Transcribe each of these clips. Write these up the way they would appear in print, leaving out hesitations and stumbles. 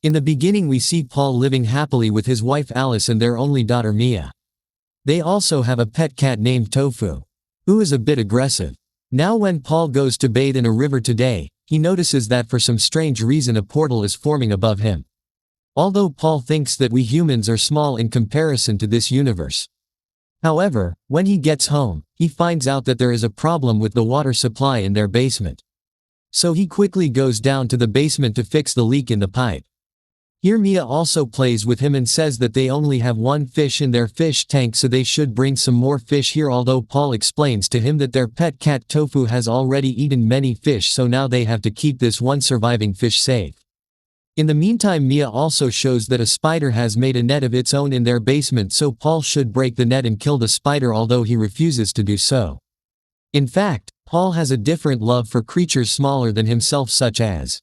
In the beginning we see Paul living happily with his wife Alice and their only daughter Mia. They also have a pet cat named Tofu, who is a bit aggressive. Now when Paul goes to bathe in a river today, he notices that for some strange reason a portal is forming above him. Although Paul thinks that we humans are small in comparison to this universe. However, when he gets home, he finds out that there is a problem with the water supply in their basement. So he quickly goes down to the basement to fix the leak in the pipe. Here Mia also plays with him and says that they only have one fish in their fish tank, so they should bring some more fish here, although Paul explains to him that their pet cat Tofu has already eaten many fish, so now they have to keep this one surviving fish safe. In the meantime, Mia also shows that a spider has made a net of its own in their basement, so Paul should break the net and kill the spider, although he refuses to do so. In fact, Paul has a different love for creatures smaller than himself, such as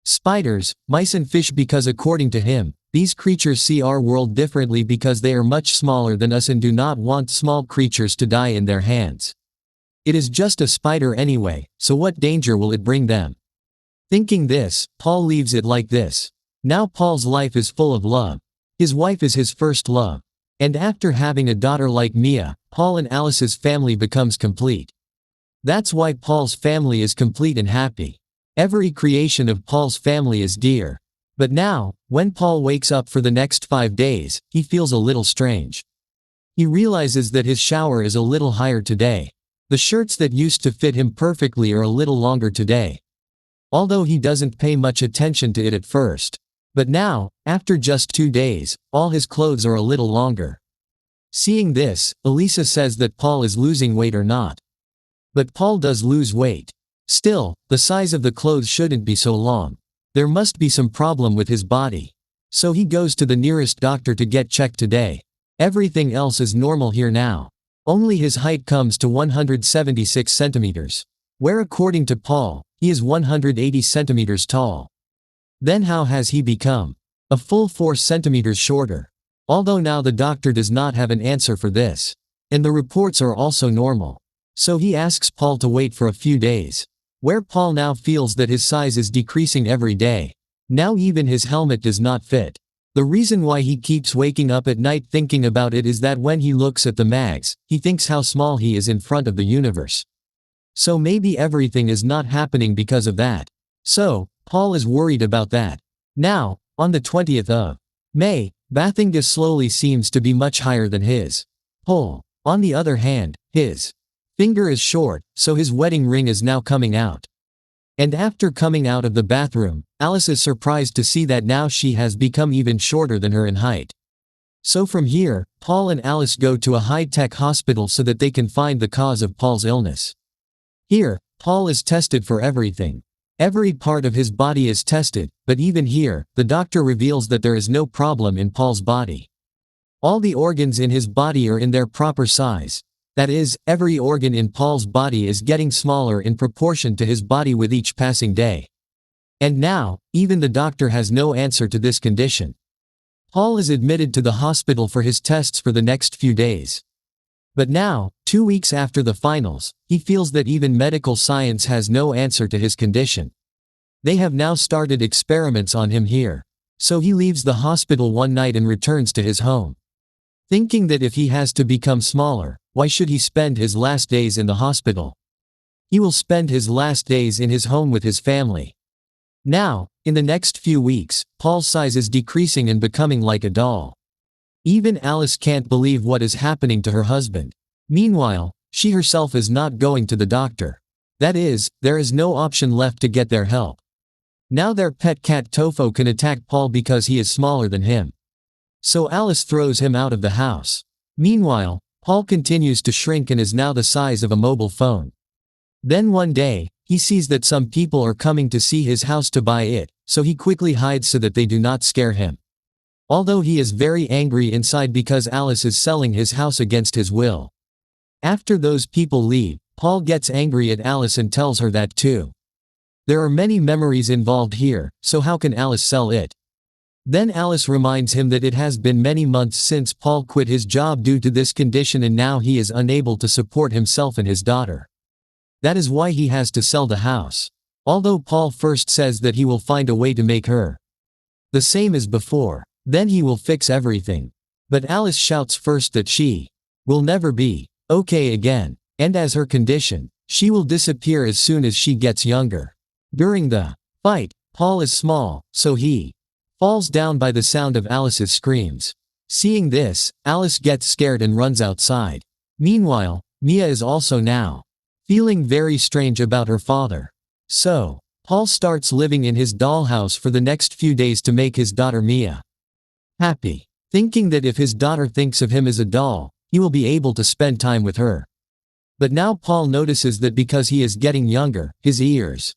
spiders, mice and fish, because according to him, these creatures see our world differently because they are much smaller than us and do not want small creatures to die in their hands. It is just a spider anyway, so what danger will it bring them? Thinking this, Paul leaves it like this. Now Paul's life is full of love. His wife is his first love. And after having a daughter like Mia, Paul and Alice's family becomes complete. That's why Paul's family is complete and happy. Every creation of Paul's family is dear. But now, when Paul wakes up for the next 5 days, he feels a little strange. He realizes that his shower is a little higher today. The shirts that used to fit him perfectly are a little longer today. Although he doesn't pay much attention to it at first. But now, after just 2 days, all his clothes are a little longer. Seeing this, Elisa says that Paul is losing weight or not. But Paul does lose weight. Still, the size of the clothes shouldn't be so long. There must be some problem with his body. So he goes to the nearest doctor to get checked today. Everything else is normal here now. Only his height comes to 176 centimeters. Where according to Paul, he is 180 centimeters tall. Then how has he become a full 4 centimeters shorter? Although now the doctor does not have an answer for this. And the reports are also normal. So he asks Paul to wait for a few days. Where Paul now feels that his size is decreasing every day. Now even his helmet does not fit. The reason why he keeps waking up at night thinking about it is that when he looks at the mags, he thinks how small he is in front of the universe. So maybe everything is not happening because of that. So, Paul is worried about that. Now, on the 20th of May, Bathinga slowly seems to be much higher than his. Paul, on the other hand, his finger is short, so his wedding ring is now coming out. And after coming out of the bathroom, Alice is surprised to see that now she has become even shorter than her in height. So from here, Paul and Alice go to a high-tech hospital so that they can find the cause of Paul's illness. Here, Paul is tested for everything. Every part of his body is tested, but even here, the doctor reveals that there is no problem in Paul's body. All the organs in his body are in their proper size. That is, every organ in Paul's body is getting smaller in proportion to his body with each passing day. And now, even the doctor has no answer to this condition. Paul is admitted to the hospital for his tests for the next few days. But now, 2 weeks after the finals, he feels that even medical science has no answer to his condition. They have now started experiments on him here. So he leaves the hospital one night and returns to his home. Thinking that if he has to become smaller, why should he spend his last days in the hospital? He will spend his last days in his home with his family. Now, in the next few weeks, Paul's size is decreasing and becoming like a doll. Even Alice can't believe what is happening to her husband. Meanwhile, she herself is not going to the doctor. That is, there is no option left to get their help. Now their pet cat Tofu can attack Paul because he is smaller than him. So Alice throws him out of the house. Meanwhile, Paul continues to shrink and is now the size of a mobile phone. Then one day, he sees that some people are coming to see his house to buy it, so he quickly hides so that they do not scare him. Although he is very angry inside because Alice is selling his house against his will. After those people leave, Paul gets angry at Alice and tells her that too. There are many memories involved here, so how can Alice sell it? Then Alice reminds him that it has been many months since Paul quit his job due to this condition and now he is unable to support himself and his daughter. That is why he has to sell the house. Although Paul first says that he will find a way to make her the same as before. Then he will fix everything. But Alice shouts first that she will never be okay again, and as her condition, she will disappear as soon as she gets younger. During the fight, Paul is small, so he falls down by the sound of Alice's screams. Seeing this, Alice gets scared and runs outside. Meanwhile, Mia is also now feeling very strange about her father. So, Paul starts living in his dollhouse for the next few days to make his daughter Mia happy, thinking that if his daughter thinks of him as a doll, he will be able to spend time with her. But now Paul notices that because he is getting younger, his ears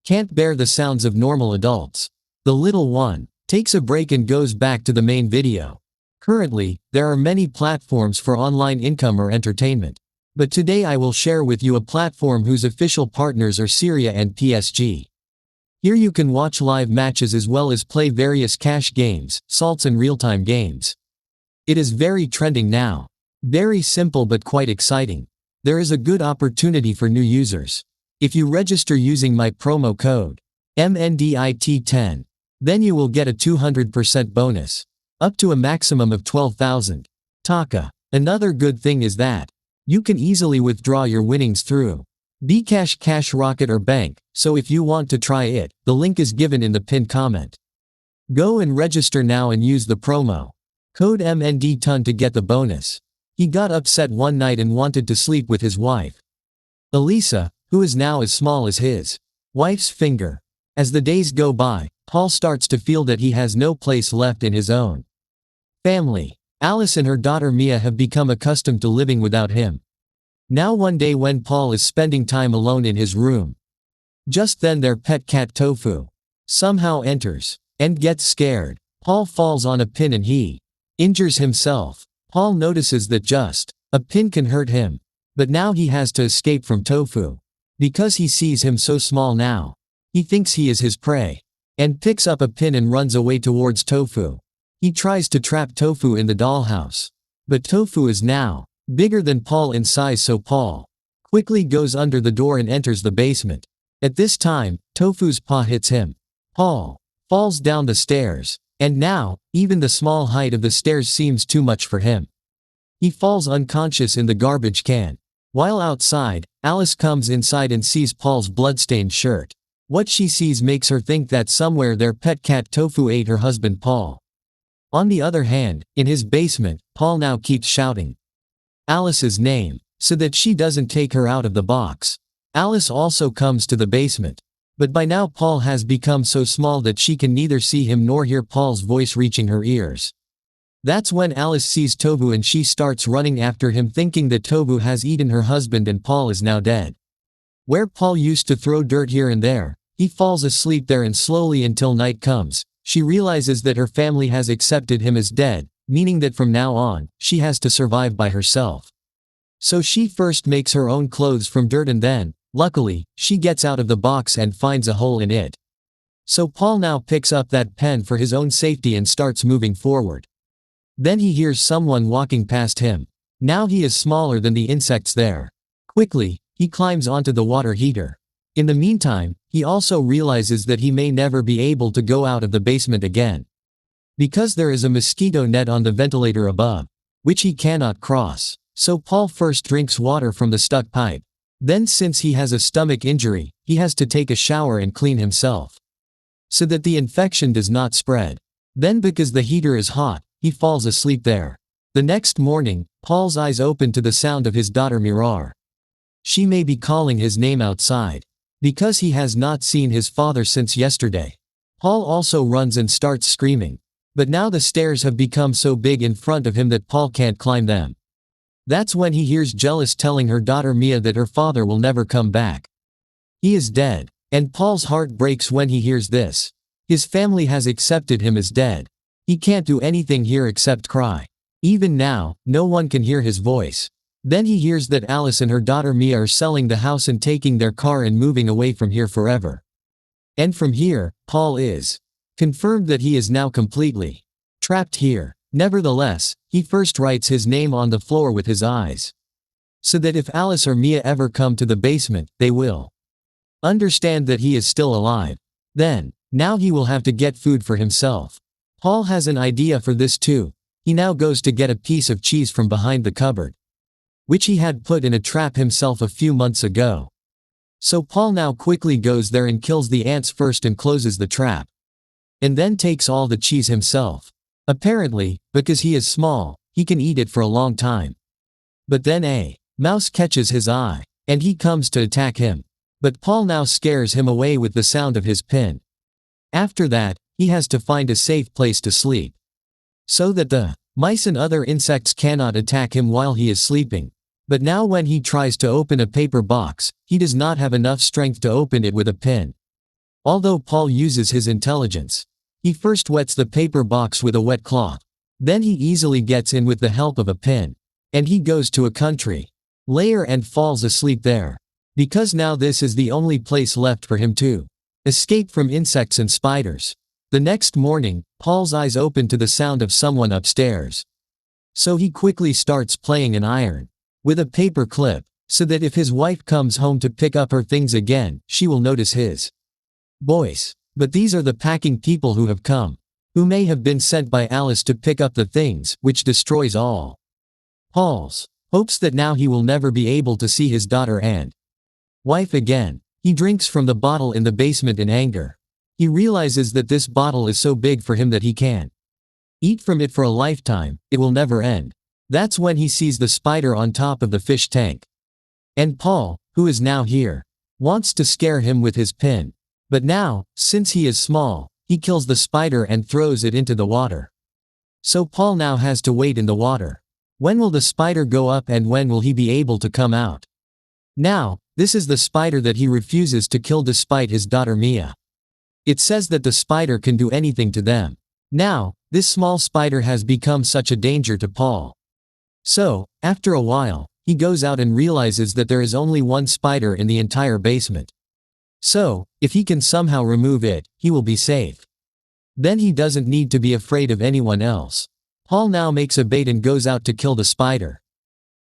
can't bear the sounds of normal adults. The little one takes a break and goes back to the main video. Currently, there are many platforms for online income or entertainment. But today I will share with you a platform whose official partners are Syria and PSG. Here you can watch live matches as well as play various cash games, salts and real-time games. It is very trending now. Very simple but quite exciting. There is a good opportunity for new users. If you register using my promo code MNDIT10, then you will get a 200% bonus, up to a maximum of 12,000 taka. Another good thing is that you can easily withdraw your winnings through Bcash, Cash Rocket or Bank, so if you want to try it, the link is given in the pinned comment. Go and register now and use the promo code MND10 to get the bonus. He got upset one night and wanted to sleep with his wife, Elisa, who is now as small as his wife's finger. As the days go by, Paul starts to feel that he has no place left in his own family. Alice and her daughter Mia have become accustomed to living without him. Now one day when Paul is spending time alone in his room, just then their pet cat Tofu somehow enters and gets scared. Paul falls on a pin and he injures himself. Paul notices that just a pin can hurt him, but now he has to escape from Tofu. Because he sees him so small now, he thinks he is his prey, and picks up a pin and runs away towards Tofu. He tries to trap Tofu in the dollhouse. But Tofu is now bigger than Paul in size, so Paul quickly goes under the door and enters the basement. At this time, Tofu's paw hits him. Paul falls down the stairs, and now, even the small height of the stairs seems too much for him. He falls unconscious in the garbage can. While outside, Alice comes inside and sees Paul's bloodstained shirt. What she sees makes her think that somewhere their pet cat Tofu ate her husband Paul. On the other hand, in his basement, Paul now keeps shouting Alice's name, so that she doesn't take her out of the box. Alice also comes to the basement. But by now Paul has become so small that she can neither see him nor hear Paul's voice reaching her ears. That's when Alice sees Tofu and she starts running after him, thinking that Tofu has eaten her husband and Paul is now dead. Where Paul used to throw dirt here and there, he falls asleep there, and slowly until night comes, she realizes that her family has accepted him as dead, meaning that from now on, she has to survive by herself. So she first makes her own clothes from dirt and then, luckily, she gets out of the box and finds a hole in it. So Paul now picks up that pen for his own safety and starts moving forward. Then he hears someone walking past him. Now he is smaller than the insects there. Quickly, he climbs onto the water heater. In the meantime, he also realizes that he may never be able to go out of the basement again, because there is a mosquito net on the ventilator above, which he cannot cross. So Paul first drinks water from the stuck pipe. Then, since he has a stomach injury, he has to take a shower and clean himself, so that the infection does not spread. Then, because the heater is hot, he falls asleep there. The next morning, Paul's eyes open to the sound of his daughter Mirar. She may be calling his name outside, because he has not seen his father since yesterday. Paul also runs and starts screaming. But now the stairs have become so big in front of him that Paul can't climb them. That's when he hears Jealous telling her daughter Mia that her father will never come back. He is dead, and Paul's heart breaks when he hears this. His family has accepted him as dead. He can't do anything here except cry. Even now, no one can hear his voice. Then he hears that Alice and her daughter Mia are selling the house and taking their car and moving away from here forever. And from here, Paul is confirmed that he is now completely trapped here. Nevertheless, he first writes his name on the floor with his eyes, so that if Alice or Mia ever come to the basement, they will understand that he is still alive. Then, Now he will have to get food for himself. Paul has an idea for this too. He now goes to get a piece of cheese from behind the cupboard, which he had put in a trap himself a few months ago. So Paul now quickly goes there and kills the ants first and closes the trap. And then takes all the cheese himself. Apparently, because he is small, he can eat it for a long time. But then a mouse catches his eye, and he comes to attack him. But Paul now scares him away with the sound of his pin. After that, he has to find a safe place to sleep, so that the mice and other insects cannot attack him while he is sleeping. But now when he tries to open a paper box, he does not have enough strength to open it with a pin. Although Paul uses his intelligence, he first wets the paper box with a wet cloth. Then he easily gets in with the help of a pin. And he goes to a country lair and falls asleep there. Because now this is the only place left for him to escape from insects and spiders. The next morning, Paul's eyes open to the sound of someone upstairs. So he quickly starts playing an iron with a paper clip, so that if his wife comes home to pick up her things again, she will notice his voice. But these are the packing people who have come, who may have been sent by Alice to pick up the things, which destroys all Paul's hopes that now he will never be able to see his daughter and wife again. He drinks from the bottle in the basement in anger. He realizes that this bottle is so big for him that he can eat from it for a lifetime, it will never end. That's when he sees the spider on top of the fish tank. And Paul, who is now here, wants to scare him with his pin. But now, since he is small, he kills the spider and throws it into the water. So Paul now has to wait in the water. When will the spider go up and when will he be able to come out? Now, this is the spider that he refuses to kill despite his daughter Mia. It says that the spider can do anything to them. Now, this small spider has become such a danger to Paul. So, after a while, he goes out and realizes that there is only one spider in the entire basement. So, if he can somehow remove it, he will be safe. Then he doesn't need to be afraid of anyone else. Paul now makes a bait and goes out to kill the spider.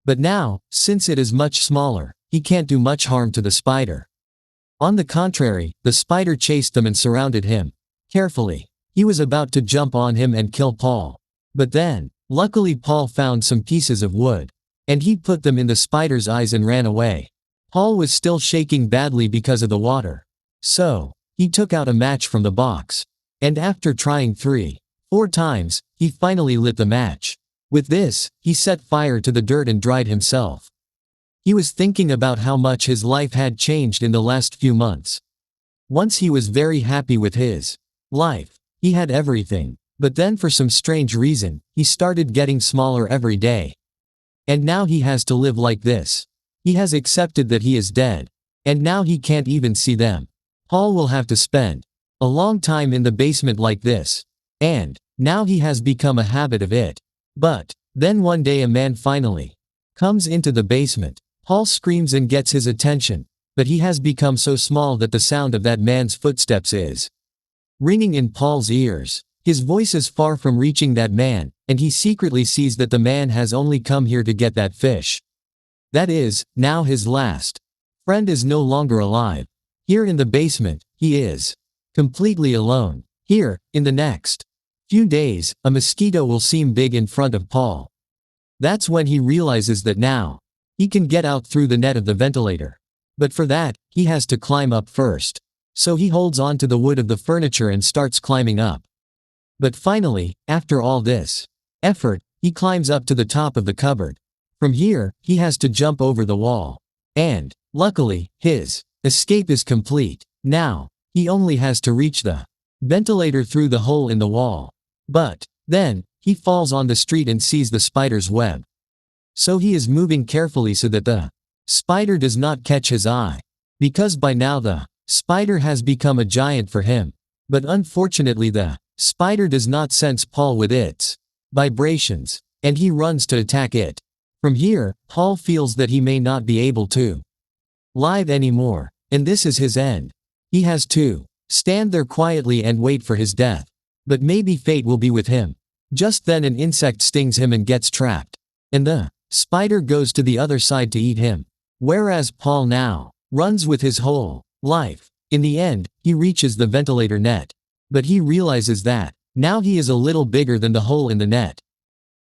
But now, since it is much smaller, he can't do much harm to the spider. On the contrary, the spider chased them and surrounded him carefully. He was about to jump on him and kill Paul. But then, luckily Paul found some pieces of wood, and he put them in the spider's eyes and ran away. Paul was still shaking badly because of the water. So, he took out a match from the box. And after trying 3-4 times, he finally lit the match. With this, he set fire to the dirt and dried himself. He was thinking about how much his life had changed in the last few months. Once he was very happy with his life. He had everything. But then for some strange reason, he started getting smaller every day. And now he has to live like this. He has accepted that he is dead. And now he can't even see them. Paul will have to spend a long time in the basement like this. And now he has become a habit of it. But then one day a man finally comes into the basement. Paul screams and gets his attention, but he has become so small that the sound of that man's footsteps is ringing in Paul's ears. His voice is far from reaching that man, and he secretly sees that the man has only come here to get that fish. That is, now his last friend is no longer alive. Here in the basement, he is completely alone. Here, in the next few days, a mosquito will seem big in front of Paul. That's when he realizes that now he can get out through the net of the ventilator. But for that, he has to climb up first. So he holds on to the wood of the furniture and starts climbing up. But finally, after all this effort, he climbs up to the top of the cupboard. From here, he has to jump over the wall. And, luckily, his escape is complete. Now, he only has to reach the ventilator through the hole in the wall. But then, he falls on the street and sees the spider's web. So he is moving carefully so that the spider does not catch his eye. Because by now the spider has become a giant for him. But unfortunately the spider does not sense Paul with its vibrations, and he runs to attack it. From here, Paul feels that he may not be able to live anymore, and this is his end. He has to stand there quietly and wait for his death. But maybe fate will be with him. Just then an insect stings him and gets trapped. And the spider goes to the other side to eat him. Whereas Paul now runs with his whole life. In the end, he reaches the ventilator net. But he realizes that, now he is a little bigger than the hole in the net.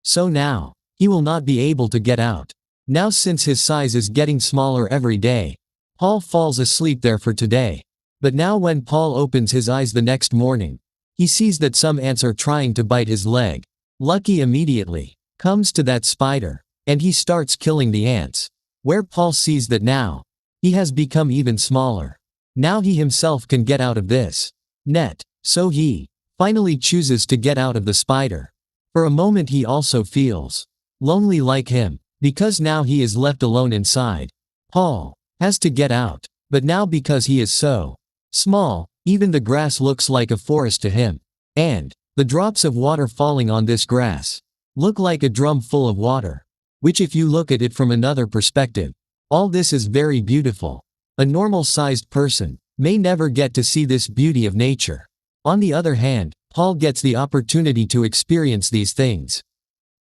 So now, he will not be able to get out. Now since his size is getting smaller every day, Paul falls asleep there for today. But now when Paul opens his eyes the next morning, he sees that some ants are trying to bite his leg. Lucky immediately comes to that spider, and he starts killing the ants. Where Paul sees that now, he has become even smaller. Now he himself can get out of this net. So he finally chooses to get out of the spider. For a moment he also feels lonely like him, because now he is left alone inside. Paul has to get out, but now because he is so small, even the grass looks like a forest to him. And the drops of water falling on this grass look like a drum full of water. Which if you look at it from another perspective, all this is very beautiful. A normal-sized person may never get to see this beauty of nature. On the other hand, Paul gets the opportunity to experience these things.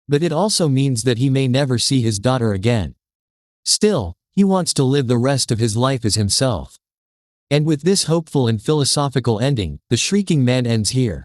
But it also means that he may never see his daughter again. Still, he wants to live the rest of his life as himself. And with this hopeful and philosophical ending, The Shrieking Man ends here.